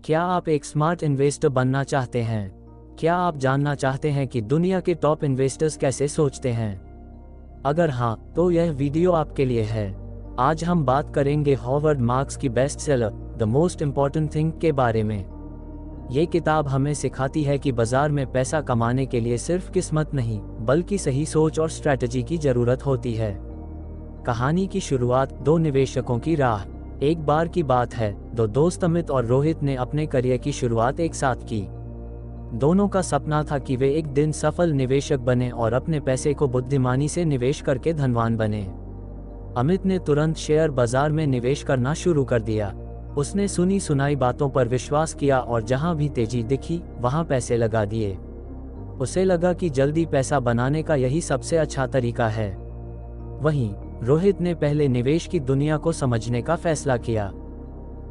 क्या आप एक स्मार्ट इन्वेस्टर बनना चाहते हैं? क्या आप जानना चाहते हैं कि दुनिया के टॉप इन्वेस्टर्स कैसे सोचते हैं? अगर हाँ, तो यह वीडियो आपके लिए है। आज हम बात करेंगे हॉवर्ड मार्क्स की best seller the most important thing के बारे में। ये किताब हमें सिखाती है कि बाजार में पैसा कमाने के लिए सिर्फ किस्मत नहीं, बल्कि सही सोच और स्ट्रैटेजी की जरूरत होती है। कहानी की शुरुआत दो निवेशकों की राह। एक बार की बात है, दो दोस्त अमित और रोहित ने अपने करियर की शुरुआत एक साथ की। दोनों का सपना था कि वे एक दिन सफल निवेशक बने और अपने पैसे को बुद्धिमानी से निवेश करके धनवान बने। अमित ने तुरंत शेयर बाजार में निवेश करना शुरू कर दिया। उसने सुनी सुनाई बातों पर विश्वास किया और जहां भी तेजी दिखी वहां पैसे लगा दिए। उसे लगा कि जल्दी पैसा बनाने का यही सबसे अच्छा तरीका है। वहीं रोहित ने पहले निवेश की दुनिया को समझने का फैसला किया।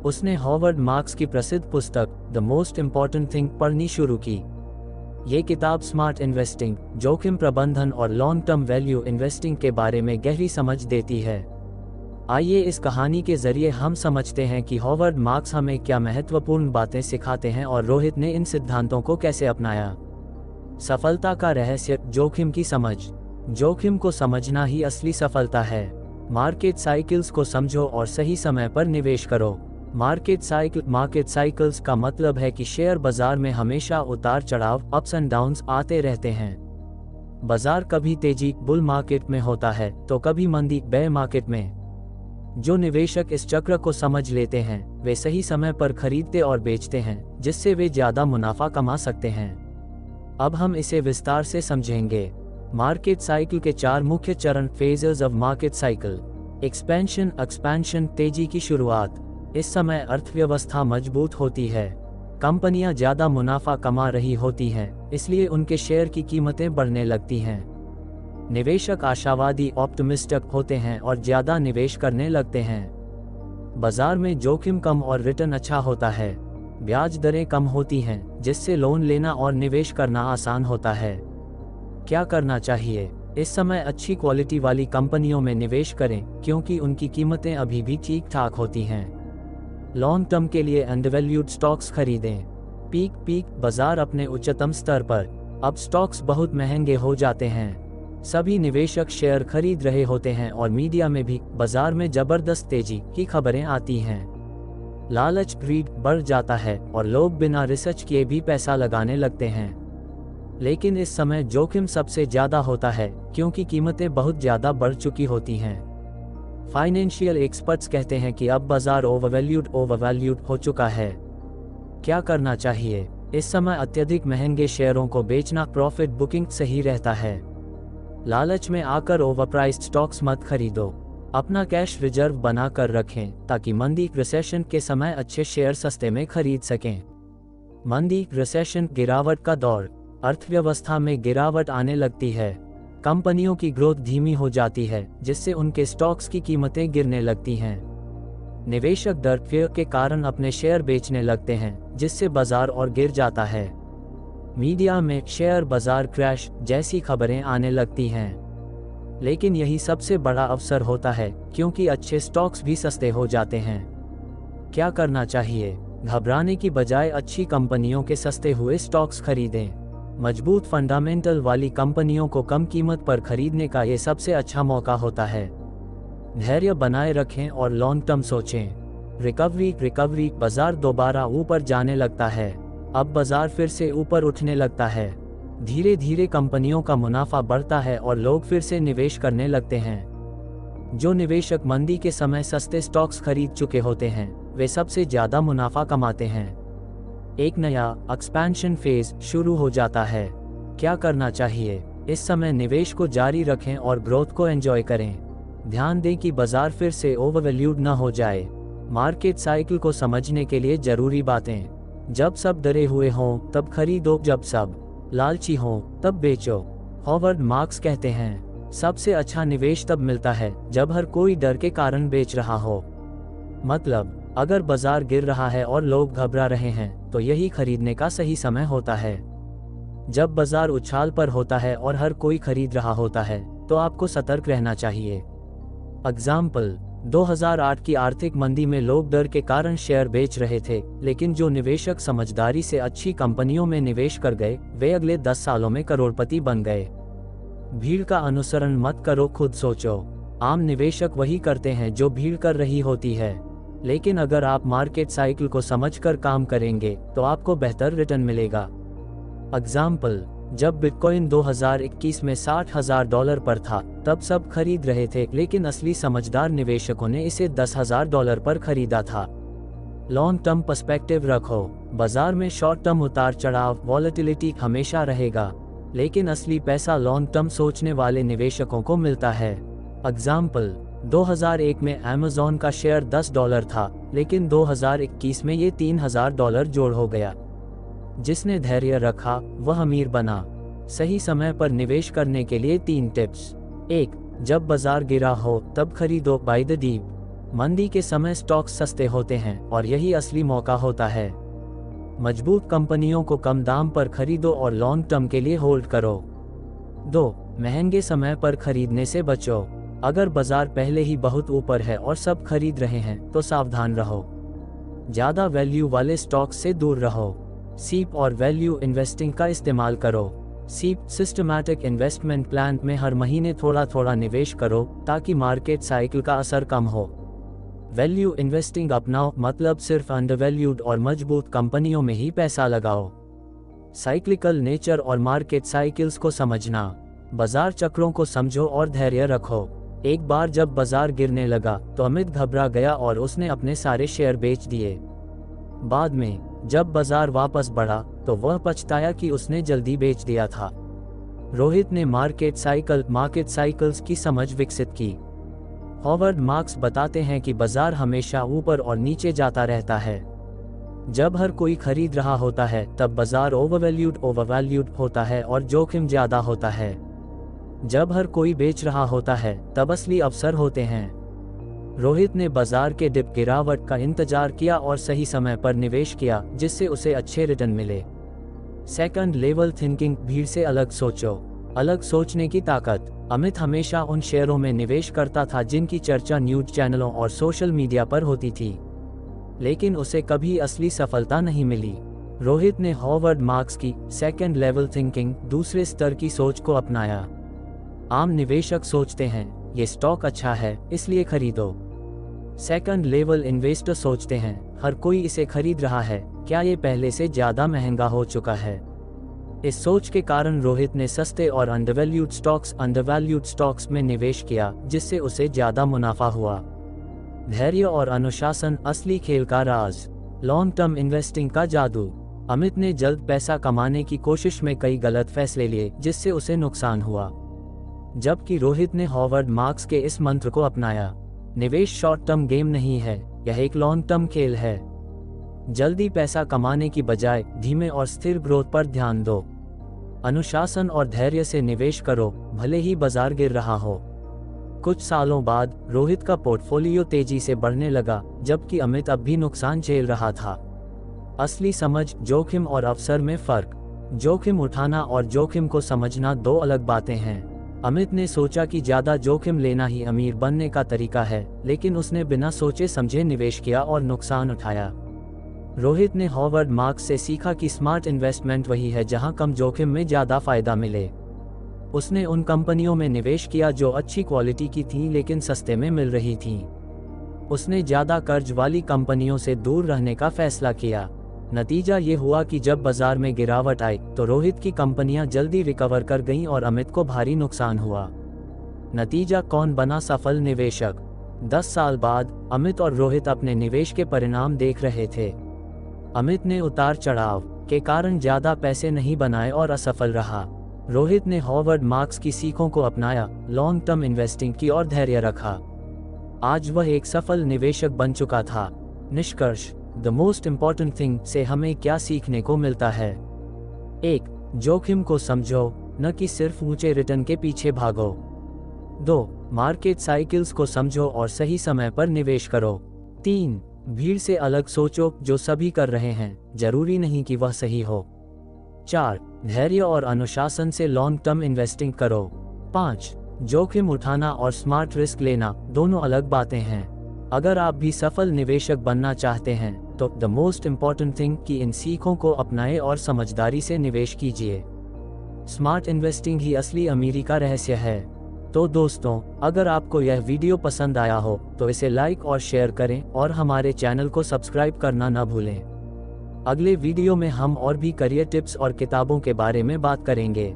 उसने हॉवर्ड मार्क्स की प्रसिद्ध पुस्तक द मोस्ट इम्पॉर्टेंट थिंग पढ़नी शुरू की। ये किताब स्मार्ट इन्वेस्टिंग, जोखिम प्रबंधन और लॉन्ग टर्म वैल्यू इन्वेस्टिंग के बारे में गहरी समझ देती है। आइए इस कहानी के जरिए हम समझते हैं कि हॉवर्ड मार्क्स हमें क्या महत्वपूर्ण बातें सिखाते हैं और रोहित ने इन सिद्धांतों को कैसे अपनाया। सफलता का रहस्य, जोखिम की समझ। जोखिम को समझना ही असली सफलता है। मार्केट साइकिल्स को समझो और सही समय पर निवेश करो। मार्केट साइकिल्स का मतलब है कि शेयर बाजार में हमेशा उतार चढ़ाव, अप्स एंड डाउन्स आते रहते हैं। बाजार कभी तेजी बुल मार्केट में होता है तो कभी मंदी बेयर मार्केट में। जो निवेशक इस चक्र को समझ लेते हैं वे सही समय पर खरीदते और बेचते हैं, जिससे वे ज्यादा मुनाफा कमा सकते हैं। अब हम इसे विस्तार से समझेंगे। मार्केट साइकिल के चार मुख्य चरण, phases of market cycle. Expansion, तेजी की शुरुआत। इस समय अर्थव्यवस्था मजबूत होती है, कंपनियां ज्यादा मुनाफा कमा रही होती हैं, इसलिए उनके शेयर की कीमतें बढ़ने लगती हैं। निवेशक आशावादी ऑप्टिमिस्टिक होते हैं और ज्यादा निवेश करने लगते हैं। बाजार में जोखिम कम और रिटर्न अच्छा होता है। ब्याज दरें कम होती हैं, जिससे लोन लेना और निवेश करना आसान होता है। क्या करना चाहिए? इस समय अच्छी क्वालिटी वाली कंपनियों में निवेश करें, क्योंकि उनकी कीमतें अभी भी ठीक ठाक होती हैं। लॉन्ग टर्म के लिए अंडरवैल्यूड स्टॉक्स खरीदें। पीक बाजार अपने उच्चतम स्तर पर, अब स्टॉक्स बहुत महंगे हो जाते हैं। सभी निवेशक शेयर खरीद रहे होते हैं और मीडिया में भी बाजार में जबरदस्त तेजी की खबरें आती हैं। लालच, ग्रीड बढ़ जाता है और लोग बिना रिसर्च किए भी पैसा लगाने लगते हैं। लेकिन इस समय जोखिम सबसे ज्यादा होता है, क्योंकि कीमतें बहुत ज्यादा बढ़ चुकी होती हैं। फाइनेंशियल एक्सपर्ट्स कहते हैं कि अब बाजार ओवरवैल्यूड हो चुका है। क्या करना चाहिए? इस समय अत्यधिक महंगे शेयरों को बेचना प्रॉफिट बुकिंग सही रहता है। लालच में आकर ओवरप्राइस्ड स्टॉक्स मत खरीदो। अपना कैश रिजर्व बना कर रखें, ताकि मंदी रिसेशन के समय अच्छे शेयर सस्ते में खरीद सकें। मंदी, रिसेशन, गिरावट का दौर। अर्थव्यवस्था में गिरावट आने लगती है, कंपनियों की ग्रोथ धीमी हो जाती है, जिससे उनके स्टॉक्स की कीमतें गिरने लगती हैं। निवेशक डर, फियर के कारण अपने शेयर बेचने लगते हैं, जिससे बाजार और गिर जाता है। मीडिया में शेयर बाजार क्रैश जैसी खबरें आने लगती हैं। लेकिन यही सबसे बड़ा अवसर होता है, क्योंकि अच्छे स्टॉक्स भी सस्ते हो जाते हैं। क्या करना चाहिए? घबराने की बजाय अच्छी कंपनियों के सस्ते हुए स्टॉक्स खरीदें। मजबूत फंडामेंटल वाली कंपनियों को कम कीमत पर खरीदने का ये सबसे अच्छा मौका होता है। धैर्य बनाए रखें और लॉन्ग टर्म सोचें। रिकवरी, बाजार दोबारा ऊपर जाने लगता है। अब बाजार फिर से ऊपर उठने लगता है। धीरे धीरे कंपनियों का मुनाफा बढ़ता है और लोग फिर से निवेश करने लगते हैं। जो निवेशक मंदी के समय सस्ते स्टॉक्स खरीद चुके होते हैं, वे सबसे ज्यादा मुनाफा कमाते हैं। एक नया एक्सपेंशन फेज शुरू हो जाता है। क्या करना चाहिए? इस समय निवेश को जारी रखें और ग्रोथ को एंजॉय करें। ध्यान दें कि बाजार फिर से ओवरवैल्यूड न हो जाए। मार्केट साइकिल को समझने के लिए जरूरी बातें। जब सब डरे हुए हों तब खरीदो, जब सब लालची हों तब बेचो। हॉवर्ड मार्क्स कहते हैं, सबसे अच्छा निवेश तब मिलता है जब हर कोई डर के कारण बेच रहा हो। मतलब, अगर बाजार गिर रहा है और लोग घबरा रहे हैं, तो यही खरीदने का सही समय होता है। जब बाजार उछाल पर होता है और हर कोई खरीद रहा होता है, तो आपको सतर्क रहना चाहिए। एग्जाम्पल, 2008 की आर्थिक मंदी में लोग डर के कारण शेयर बेच रहे थे, लेकिन जो निवेशक समझदारी से अच्छी कंपनियों में निवेश कर गए, वे अगले 10 सालों में करोड़पति बन गए। भीड़ का अनुसरण मत करो, खुद सोचो। आम निवेशक वही करते हैं जो भीड़ कर रही होती है, लेकिन अगर आप मार्केट साइकिल को समझकर काम करेंगे तो आपको बेहतर रिटर्न मिलेगा। एग्जाम्पल, जब बिटकॉइन 2021 में $60,000 पर था, तब सब खरीद रहे थे, लेकिन असली समझदार निवेशकों ने इसे $10,000 पर खरीदा था। लॉन्ग टर्म पर्सपेक्टिव रखो। बाजार में शॉर्ट टर्म उतार चढ़ाव, वॉलेटिलिटी हमेशा रहेगा, लेकिन असली पैसा लॉन्ग टर्म सोचने वाले निवेशकों को मिलता है। एग्जाम्पल, 2001 में अमेज़न का शेयर $10 था, लेकिन 2021 में ये $3,000 जोड़ हो गया। जिसने धैर्य रखा वह अमीर बना। सही समय पर निवेश करने के लिए 3 टिप्स। 1. जब बाजार गिरा हो तब खरीदो, बाय द डीप। मंदी के समय स्टॉक्स सस्ते होते हैं और यही असली मौका होता है। मजबूत कंपनियों को कम दाम पर खरीदो और लॉन्ग टर्म के लिए होल्ड करो। 2. महंगे समय पर खरीदने से बचो। अगर बाजार पहले ही बहुत ऊपर है और सब खरीद रहे हैं तो सावधान रहो। ज्यादा वैल्यू वाले स्टॉक्स से दूर रहो। सीप और वैल्यू इन्वेस्टिंग का इस्तेमाल करो। सीप सिस्टमैटिक इन्वेस्टमेंट प्लान में हर महीने थोड़ा थोड़ा निवेश करो ताकि मार्केट साइकिल का असर कम हो। वैल्यू इन्वेस्टिंग अपनाओ, मतलब सिर्फ अंडरवैल्यूड और मजबूत कंपनियों में ही पैसा लगाओ। साइक्लिकल नेचर और मार्केट साइकिल्स को समझना। बाजार चक्रों को समझो और धैर्य रखो। एक बार जब बाजार गिरने लगा तो अमित घबरा गया और उसने अपने सारे शेयर बेच दिए। बाद में जब बाजार वापस बढ़ा तो वह पछताया कि उसने जल्दी बेच दिया था। रोहित ने मार्केट साइकिल्स की समझ विकसित की। हॉवर्ड मार्क्स बताते हैं कि बाजार हमेशा ऊपर और नीचे जाता रहता है। जब हर कोई खरीद रहा होता है तब बाजार ओवरवैल्यूड होता है और जोखिम ज्यादा होता है। जब हर कोई बेच रहा होता है तब असली अवसर होते हैं। रोहित ने बाजार के डिप गिरावट का इंतजार किया और सही समय पर निवेश किया, जिससे उसे अच्छे रिटर्न मिले। सेकंड लेवल थिंकिंग, भीड़ से अलग सोचो। अलग सोचने की ताकत। अमित हमेशा उन शेयरों में निवेश करता था जिनकी चर्चा न्यूज चैनलों और सोशल मीडिया पर होती थी, लेकिन उसे कभी असली सफलता नहीं मिली। रोहित ने हॉवर्ड मार्क्स की सेकंड लेवल थिंकिंग, दूसरे स्तर की सोच को अपनाया। आम निवेशक सोचते हैं ये स्टॉक अच्छा है इसलिए खरीदो। सेकंड लेवल इन्वेस्टर सोचते हैं हर कोई इसे खरीद रहा है, क्या ये पहले से ज्यादा महंगा हो चुका है। इस सोच के कारण रोहित ने सस्ते और अंडरवैल्यूड स्टॉक्स में निवेश किया, जिससे उसे ज्यादा मुनाफा हुआ। धैर्य और अनुशासन असली खेल का राज। लॉन्ग टर्म इन्वेस्टिंग का जादू। अमित ने जल्द पैसा कमाने की कोशिश में कई गलत फैसले लिए, जिससे उसे नुकसान हुआ, जबकि रोहित ने हॉवर्ड मार्क्स के इस मंत्र को अपनाया। निवेश शॉर्ट टर्म गेम नहीं है, यह एक लॉन्ग टर्म खेल है। जल्दी पैसा कमाने की बजाय धीमे और स्थिर ग्रोथ पर ध्यान दो। अनुशासन और धैर्य से निवेश करो, भले ही बाजार गिर रहा हो। कुछ सालों बाद रोहित का पोर्टफोलियो तेजी से बढ़ने लगा, जबकि अमित अब भी नुकसान झेल रहा था। असली समझ, जोखिम और अवसर में फर्क। जोखिम उठाना और जोखिम को समझना दो अलग बातें हैं। अमित ने सोचा कि ज्यादा जोखिम लेना ही अमीर बनने का तरीका है, लेकिन उसने बिना सोचे समझे निवेश किया और नुकसान उठाया। रोहित ने हॉवर्ड मार्क्स से सीखा कि स्मार्ट इन्वेस्टमेंट वही है जहां कम जोखिम में ज्यादा फायदा मिले। उसने उन कंपनियों में निवेश किया जो अच्छी क्वालिटी की थीं लेकिन सस्ते में मिल रही थीं। उसने ज्यादा कर्ज वाली कंपनियों से दूर रहने का फैसला किया। नतीजा ये हुआ कि जब बाजार में गिरावट आई तो रोहित की कंपनियां जल्दी रिकवर कर गईं और अमित को भारी नुकसान हुआ। नतीजा, कौन बना सफल निवेशक? 10 साल बाद अमित और रोहित अपने निवेश के परिणाम देख रहे थे। अमित ने उतार चढ़ाव के कारण ज्यादा पैसे नहीं बनाए और असफल रहा। रोहित ने हॉवर्ड मार्क्स की सीखों को अपनाया, लॉन्ग टर्म इन्वेस्टिंग की और धैर्य रखा। आज वह एक सफल निवेशक बन चुका था। निष्कर्ष, द मोस्ट इम्पॉर्टेंट थिंग से हमें क्या सीखने को मिलता है? 1. जोखिम को समझो, न कि सिर्फ ऊंचे रिटर्न के पीछे भागो। 2. मार्केट साइकिल्स को समझो और सही समय पर निवेश करो। 3. भीड़ से अलग सोचो, जो सभी कर रहे हैं जरूरी नहीं कि वह सही हो। 4. धैर्य और अनुशासन से लॉन्ग टर्म इन्वेस्टिंग करो। 5. जोखिम उठाना और स्मार्ट रिस्क लेना दोनों अलग बातें हैं। अगर आप भी सफल निवेशक बनना चाहते हैं तो द मोस्ट इम्पॉर्टेंट थिंग कि इन सीखों को अपनाएं और समझदारी से निवेश कीजिए। स्मार्ट इन्वेस्टिंग ही असली अमीरी का रहस्य है। तो दोस्तों, अगर आपको यह वीडियो पसंद आया हो तो इसे लाइक और शेयर करें और हमारे चैनल को सब्सक्राइब करना न भूलें। अगले वीडियो में हम और भी करियर टिप्स और किताबों के बारे में बात करेंगे।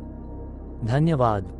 धन्यवाद।